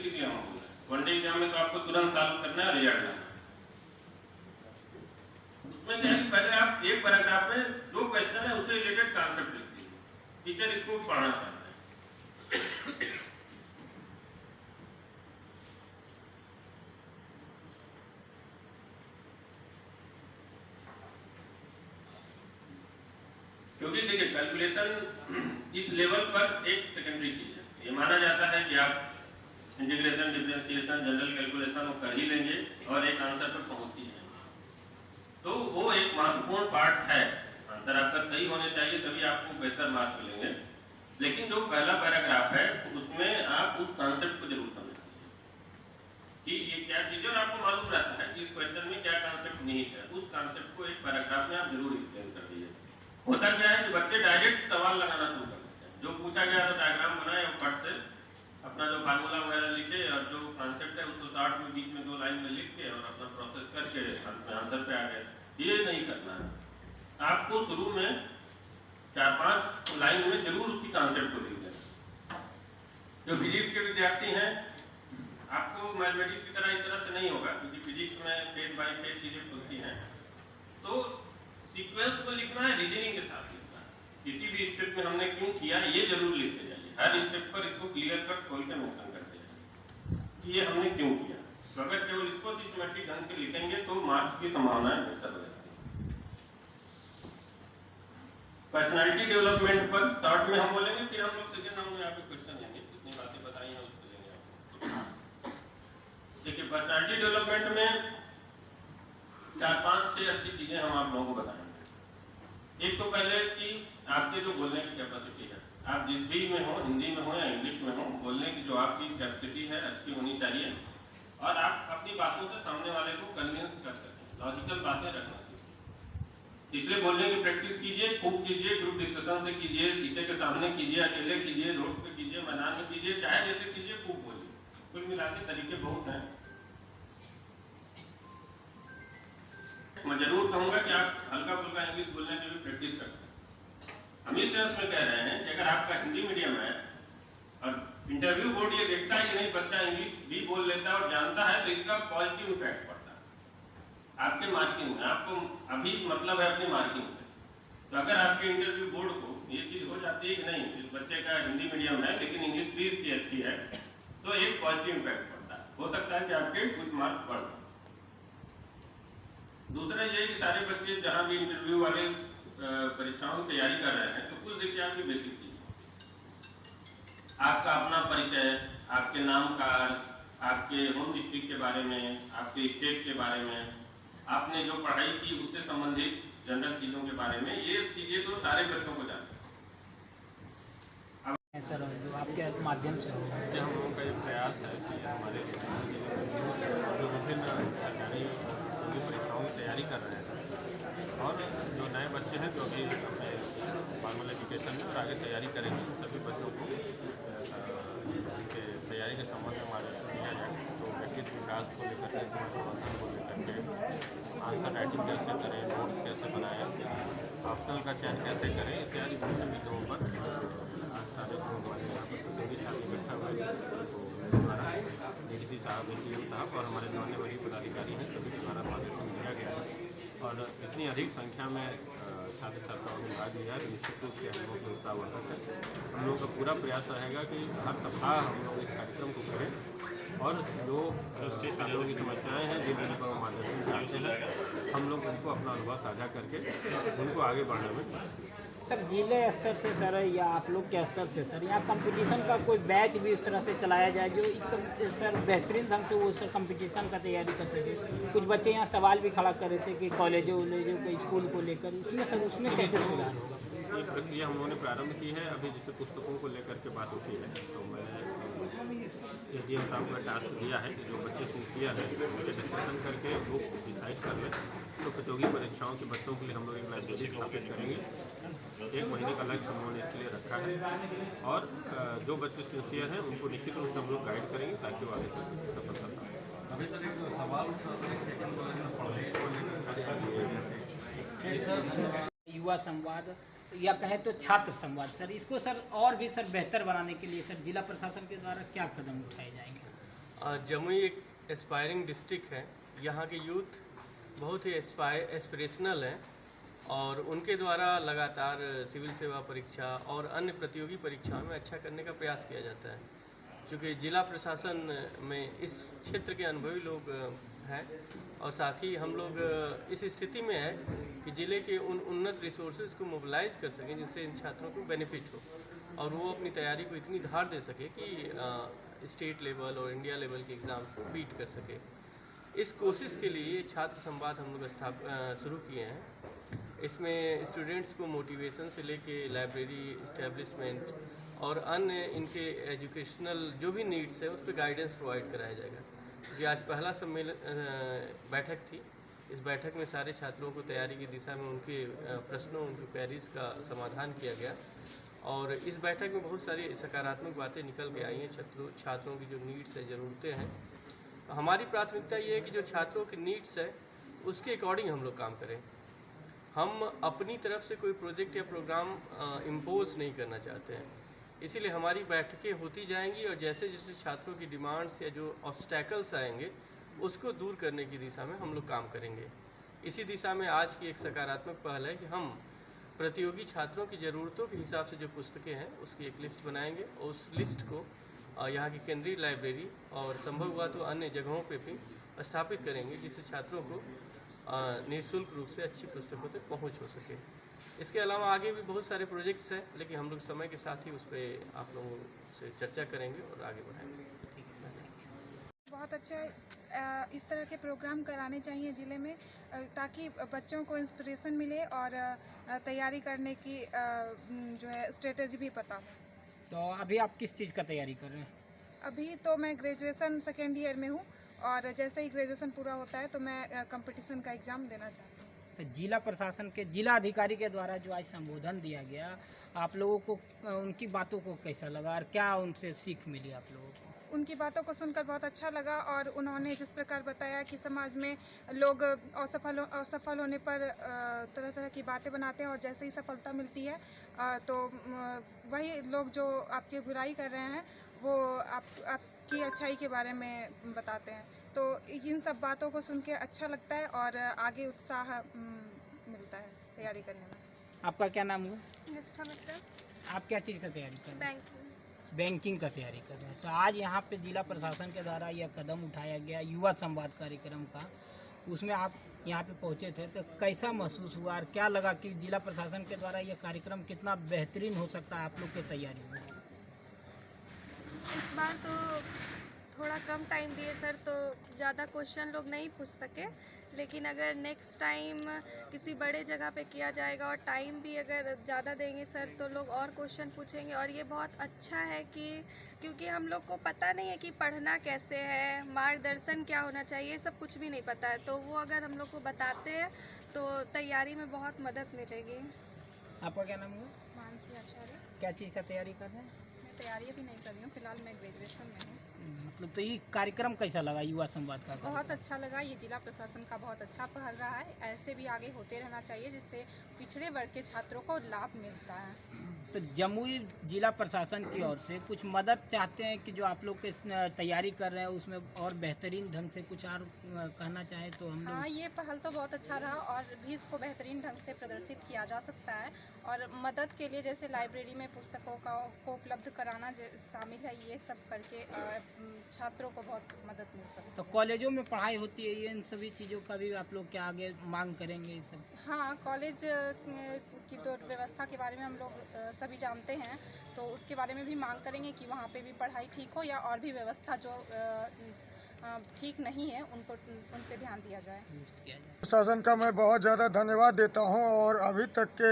के लिए हम बोल रहे हैं। वनडे एग्जाम में तो आपको तुरंत सॉल्व करना है, रिजल्ट लाना। उसमें क्या है, पहले आप एक पैराग्राफ में जो क्वेश्चन है उससे रिलेटेड कॉन्सेप्ट लिखते हैं, टीचर इसको पढ़ना चाहते हैं। क्योंकि देखिए कैलकुलेशन इस लेवल पर एक सेकेंडरी चीज है। ये माना जाता है कि आप इंटीग्रेशन, डिफरेंशिएशन, जनरल कैलकुलेशन वो कर ही लेंगे और एक आंसर पर पहुंच ही जाएंगे, तो वो एक महत्वपूर्ण पार्ट है। आंसर आपका सही होने चाहिए, तभी आपको बेहतर मार्क्स मिलेंगे। लेकिन जो पहला पैराग्राफ है उसमें आप उस कॉन्सेप्ट को जरूर समझें कि ये क्या चीज है, और आपको मालूम रहता है कि इस क्वेश्चन में क्या कॉन्सेप्ट निहित है। उस कॉन्सेप्ट को एक पैराग्राफ में आप जरूर एक्सप्लेन कर दीजिए। होता क्या है कि बच्चे डायरेक्ट सवाल लगाना शुरू कर देते हैं, जो पूछा गया तो डायग्राम बनाए और फट से अपना जो फार्मूला वगैरह लिखे और जो कॉन्सेप्ट है उसको शॉर्ट में बीच में 2 लाइन में लिख के और अपना प्रोसेस करके आंसर पे आ गए। ये नहीं करना है। आपको शुरू में 4-5 लाइन में जरूर उसकी कॉन्सेप्ट को लिख देना। जो फिजिक्स के विद्यार्थी हैं, आपको मैथमेटिक्स की तरह इस तरह से नहीं होगा, क्योंकि फिजिक्स में फेज बाय फेज चीजें खुलती हैं, तो सीक्वेंस को लिखना है, रीजनिंग के साथ लिखना है। किसी भी स्टेप में हमने क्यों किया ये जरूर लिखते जाइए। हर स्टेप पर इसको क्लियर कट खोल के मेंशन करते जाइए कि ये हमने क्यों किया। तो अगर केवल इसको सिस्टमैटिक ढंग से लिखेंगे तो मार्क्स की संभावनाएं बेहतर हो जाती है। पर्सनालिटी डेवलपमेंट पर शॉर्ट में हम बोलेंगे, फिर हम लोग सेकंड राउंड में यहाँ पे क्वेश्चन लेंगे, जितनी बातें बताई हैं उसको लेंगे आपको। देखिए पर्सनालिटी डेवलपमेंट में 4-5 से अच्छी चीजें हम आप लोगों को बताएंगे। एक तो पहले कि आपके जो बोलने की कैपेसिटी है, आप जिस भी में हो, हिंदी में हो या इंग्लिश में हो, बोलने की जो आपकी कैपेसिटी है अच्छी होनी चाहिए और आप अपनी बातों से सामने वाले को कन्विंस कर सकें, लॉजिकल बातें रखना सीखें। इसलिए बोलने की प्रैक्टिस कीजिए, खूब कीजिए, ग्रुप डिस्कशन से कीजिए, शीशे के सामने कीजिए, अकेले कीजिए, रोड पे कीजिए, मैदान में कीजिए, चाहे जैसे कीजिए, खूब बोलिए। कुल मिला के तरीके बहुत हैं। मैं जरूर कहूंगा कि आप हल्का फुल्का इंग्लिश बोलने की भी प्रैक्टिस करते हैं। हम इस सेंस में कह रहे हैं कि अगर आपका हिंदी मीडियम है और इंटरव्यू बोर्ड ये देखता है कि नहीं बच्चा इंग्लिश भी बोल लेता है और जानता है, तो इसका पॉजिटिव इफेक्ट पड़ता है आपके मार्किंग में। आपको अभी मतलब है अपनी मार्किंग से, तो अगर आपके इंटरव्यू बोर्ड को ये चीज हो जाती है कि नहीं इस बच्चे का हिंदी मीडियम है लेकिन इंग्लिश भी इसकी अच्छी है, तो एक पॉजिटिव इफेक्ट पड़ता है। हो सकता है कि आपके कुछ मार्क्स बढ़। दूसरा ये कि सारे बच्चे जहां भी इंटरव्यू वाले परीक्षाओं की तैयारी कर रहे हैं, तो कुछ देखिए आपकी बेसिक चीज, आपका अपना परिचय, आपके नाम कार्ड, आपके होम डिस्ट्रिक्ट के बारे में, आपके स्टेट के बारे में, आपने जो पढ़ाई की उससे संबंधित जनरल चीजों के बारे में, ये चीजें तो सारे बच्चों को जानते हैं। सर जो आपके माध्यम से हम लोगों का ये प्रयास है कि हमारे जो विभिन्न सरकारी परीक्षाओं की तैयारी कर रहे हैं और जो नए बच्चे हैं जो अभी अपने फॉर्मल एजुकेशन में और आगे तैयारी करेंगे, सभी बच्चों को उनके तैयारी के संबंध में मार्गदर्शन दिया जाए। तो व्यक्तित्व विकास को लेकर के, समाज को लेकर के, आंसर राइटिंग कैसे करें, नोट्स कैसे बनाएं, ऑप्शनल का चयन कैसे करें, इत्यादि विभिन्न विषयों पर सारे प्रतियोगी साथी बैठा हुआ है। तो हमारा डीडीसी साहब, एसडीएम साहब और हमारे अन्य वरीय पदाधिकारी हैं, सभी द्वारा मार्गदर्शन दिया गया है और इतनी अधिक संख्या में छात्र छात्राओं ने भाग लिया है। निश्चित रूप से हम लोग की उत्साहवर्धक है। हम लोग का पूरा प्रयास रहेगा कि हर सप्ताह हम लोग इस कार्यक्रम को करें और जो छात्रों की समस्याएं हैं, जिन पर वो मार्गदर्शन चाहते हैं, हम लोग उनको अपना अनुभव साझा करके उनको आगे बढ़ने में। सर जिले स्तर से सर या आप लोग के स्तर से सर यहाँ कंपटीशन का कोई बैच भी इस तरह से चलाया जाए जो एकदम सर बेहतरीन ढंग से वो सर कंपटीशन का तैयारी कर सके। कुछ बच्चे यहाँ सवाल भी खड़ा कर रहे थे कि कॉलेजों वॉलेजों को स्कूल को लेकर, उसमें सर उसमें कैसे सुधार होगा? ये प्रक्रिया हम लोगों ने प्रारंभ की है। अभी जैसे पुस्तकों को लेकर के बात होती है, तो मैंने एसडीएम साहब को टास्क दिया है कि जो बच्चे सिंसियर है उनसे डिस्कशन करके बुक्स डिसाइड कर लें। तो प्रतियोगी परीक्षाओं के बच्चों के लिए हम लोग एक लाइब्रेरी स्थापित करेंगे। 1 महीने का लक्ष्य हम लोगों ने इसके लिए रखा है और जो बच्चे सिंसियर हैं उनको निश्चित रूप से हम लोग गाइड करेंगे ताकि वो आगे चल सफलता पाए। अभी सर एक सवाल युवा संवाद या कहें तो छात्र संवाद, सर इसको सर और भी सर बेहतर बनाने के लिए सर जिला प्रशासन के द्वारा क्या कदम उठाए जाएंगे? जमुई एक एस्पायरिंग डिस्ट्रिक्ट है। यहाँ के यूथ बहुत ही एस्पिरेशनल हैं और उनके द्वारा लगातार सिविल सेवा परीक्षा और अन्य प्रतियोगी परीक्षाओं में अच्छा करने का प्रयास किया जाता है। क्योंकि जिला प्रशासन में इस क्षेत्र के अनुभवी लोग हैं और साथ ही हम लोग इस स्थिति में है कि ज़िले के उन उन्नत रिसोर्सेज को मोबिलाइज कर सकें जिससे इन छात्रों को बेनिफिट हो और वो अपनी तैयारी को इतनी धार दे सके कि स्टेट लेवल और इंडिया लेवल के एग्ज़ाम्स को बीट कर सके। इस कोशिश के लिए छात्र संवाद हम लोग शुरू किए हैं। इसमें स्टूडेंट्स को मोटिवेशन से लेके लाइब्रेरी इस्टेब्लिशमेंट और अन्य इनके एजुकेशनल जो भी नीड्स है उस पर गाइडेंस प्रोवाइड कराया जाएगा। क्योंकि आज पहला बैठक थी। इस बैठक में सारे छात्रों को तैयारी की दिशा में उनके प्रश्नों उनकी क्वेरीज का समाधान किया गया और इस बैठक में बहुत सारी सकारात्मक बातें निकल के आई हैं। छात्रों की जो नीड्स है, ज़रूरतें हैं, हमारी प्राथमिकता ये है कि जो छात्रों की नीड्स है उसके अकॉर्डिंग हम लोग काम करें। हम अपनी तरफ से कोई प्रोजेक्ट या प्रोग्राम इम्पोज नहीं करना चाहते हैं। इसीलिए हमारी बैठकें होती जाएंगी और जैसे जैसे छात्रों की डिमांड्स या जो ऑब्स्टैकल्स आएंगे उसको दूर करने की दिशा में हम लोग काम करेंगे। इसी दिशा में आज की एक सकारात्मक पहल है कि हम प्रतियोगी छात्रों की ज़रूरतों के हिसाब से जो पुस्तकें हैं उसकी एक लिस्ट बनाएंगे और उस लिस्ट को यहाँ की केंद्रीय लाइब्रेरी और संभव हुआ तो अन्य जगहों पे भी स्थापित करेंगे जिससे छात्रों को निःशुल्क रूप से अच्छी पुस्तकों तक पहुँच हो सके। इसके अलावा आगे भी बहुत सारे प्रोजेक्ट्स हैं लेकिन हम लोग समय के साथ ही उस पर आप लोगों से चर्चा करेंगे और आगे बढ़ाएंगे। बहुत अच्छा इस तरह के प्रोग्राम कराने चाहिए ज़िले में ताकि बच्चों को इंस्पिरेशन मिले और तैयारी करने की जो है स्ट्रेटेजी भी पता हो। तो अभी आप किस चीज़ का तैयारी कर रहे हैं? अभी तो मैं ग्रेजुएशन सेकेंड ईयर में हूँ और जैसे ही ग्रेजुएशन पूरा होता है तो मैं कंपटीशन का एग्ज़ाम देना चाहती हूँ। तो जिला प्रशासन के जिला अधिकारी के द्वारा जो आज संबोधन दिया गया, आप लोगों को उनकी बातों को कैसा लगा और क्या उनसे सीख मिली आप लोगों को? उनकी बातों को सुनकर बहुत अच्छा लगा और उन्होंने जिस प्रकार बताया कि समाज में लोग असफल होने पर तरह तरह की बातें बनाते हैं और जैसे ही सफलता मिलती है तो वही लोग जो आपकी बुराई कर रहे हैं वो आपकी अच्छाई के बारे में बताते हैं। तो इन सब बातों को सुन के अच्छा लगता है और आगे उत्साह मिलता है तैयारी करने में। आपका क्या नाम हुआ? निष्ठा मिश्रा। आप क्या चीज़ का तैयारी कर रहे हैं? बैंकिंग का तैयारी कर रहे हैं। तो आज यहाँ पे जिला प्रशासन के द्वारा यह कदम उठाया गया युवा संवाद कार्यक्रम का, उसमें आप यहाँ पे पहुँचे थे तो कैसा महसूस हुआ और क्या लगा कि जिला प्रशासन के द्वारा यह कार्यक्रम कितना बेहतरीन हो सकता है आप लोग की तैयारी में? इस बार तो थोड़ा कम टाइम दिए सर, तो ज़्यादा क्वेश्चन लोग नहीं पूछ सके, लेकिन अगर नेक्स्ट टाइम किसी बड़े जगह पे किया जाएगा और टाइम भी अगर ज़्यादा देंगे सर तो लोग और क्वेश्चन पूछेंगे। और ये बहुत अच्छा है कि क्योंकि हम लोग को पता नहीं है कि पढ़ना कैसे है, मार्गदर्शन क्या होना चाहिए, सब कुछ भी नहीं पता है, तो वो अगर हम लोग को बताते हैं तो तैयारी में बहुत मदद मिलेगी। आपका क्या नाम हुआ? मानसी आचार्य। क्या चीज़ का तैयारी कर रहे हैं? मैं तैयारी अभी नहीं कर रही हूँ, फिलहाल मैं ग्रेजुएशन में हूँ। मतलब तो ये कार्यक्रम कैसा लगा युवा संवाद का? बहुत अच्छा लगा। ये जिला प्रशासन का बहुत अच्छा पहल रहा है, ऐसे भी आगे होते रहना चाहिए जिससे पिछड़े वर्ग के छात्रों को लाभ मिलता है। तो जमुई जिला प्रशासन की ओर से कुछ मदद चाहते हैं कि जो आप लोग के तैयारी कर रहे हैं उसमें और बेहतरीन ढंग से कुछ और कहना चाहे तो हम लोग? हाँ, ये पहल तो बहुत अच्छा रहा और भी इसको बेहतरीन ढंग से प्रदर्शित किया जा सकता है और मदद के लिए जैसे लाइब्रेरी में पुस्तकों को उपलब्ध कराना शामिल है, ये सब करके छात्रों को बहुत मदद मिल सकती है। तो कॉलेजों में पढ़ाई होती है, ये इन सभी चीज़ों का भी आप लोग क्या आगे मांग करेंगे ये सब? हाँ, कॉलेज की तो व्यवस्था के बारे में हम लोग सभी जानते हैं, तो उसके बारे में भी मांग करेंगे कि वहाँ पे भी पढ़ाई ठीक हो या और भी व्यवस्था जो ठीक नहीं है उन पे ध्यान दिया जाए। प्रशासन का मैं बहुत ज़्यादा धन्यवाद देता हूँ और अभी तक के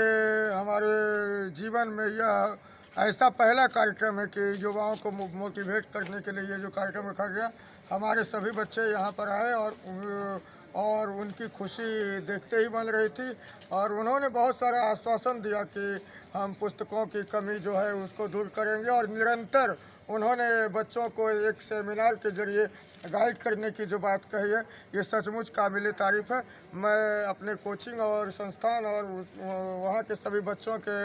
हमारे जीवन में यह ऐसा पहला कार्यक्रम है कि युवाओं को मोटिवेट करने के लिए ये जो कार्यक्रम रखा गया, हमारे सभी बच्चे यहाँ पर आए और उनकी खुशी देखते ही बन रही थी और उन्होंने बहुत सारा आश्वासन दिया कि हम पुस्तकों की कमी जो है उसको दूर करेंगे और निरंतर उन्होंने बच्चों को एक सेमिनार के जरिए गाइड करने की जो बात कही है, ये सचमुच काबिल तारीफ़ है। मैं अपने कोचिंग और संस्थान और वहाँ के सभी बच्चों के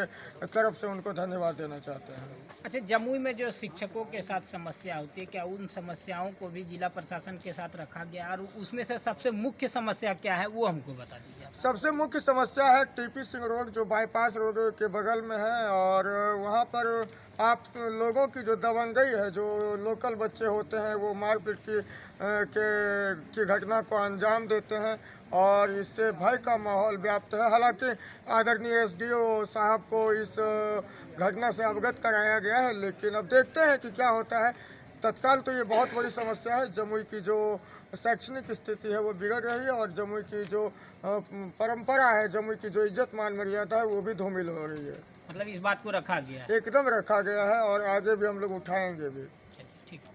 तरफ से उनको धन्यवाद देना चाहते हैं। अच्छा, जमुई में जो शिक्षकों के साथ समस्या होती है, क्या उन समस्याओं को भी जिला प्रशासन के साथ रखा गया, और उसमें से सबसे मुख्य समस्या क्या है वो हमको बता दीजिए। सबसे मुख्य समस्या है टीपी सिंह रोड, जो बाईपास रोड के बगल में है, और वहाँ पर आप लोगों की जो दबंगई है, जो लोकल बच्चे होते हैं वो मारपीट की घटना को अंजाम देते हैं और इससे भय का माहौल व्याप्त है। हालांकि आदरणीय एसडीओ साहब को इस घटना से अवगत कराया गया है, लेकिन अब देखते हैं कि क्या होता है। तत्काल तो ये बहुत बड़ी समस्या है। जमुई की जो शैक्षणिक स्थिति है वो बिगड़ रही है और जमुई की जो परंपरा है, जमुई की जो इज्जत मान मर्यादा है वो भी धूमिल हो रही है। मतलब इस बात को रखा गया है? एकदम रखा गया है और आगे भी हम लोग उठाएंगे भी। ठीक है।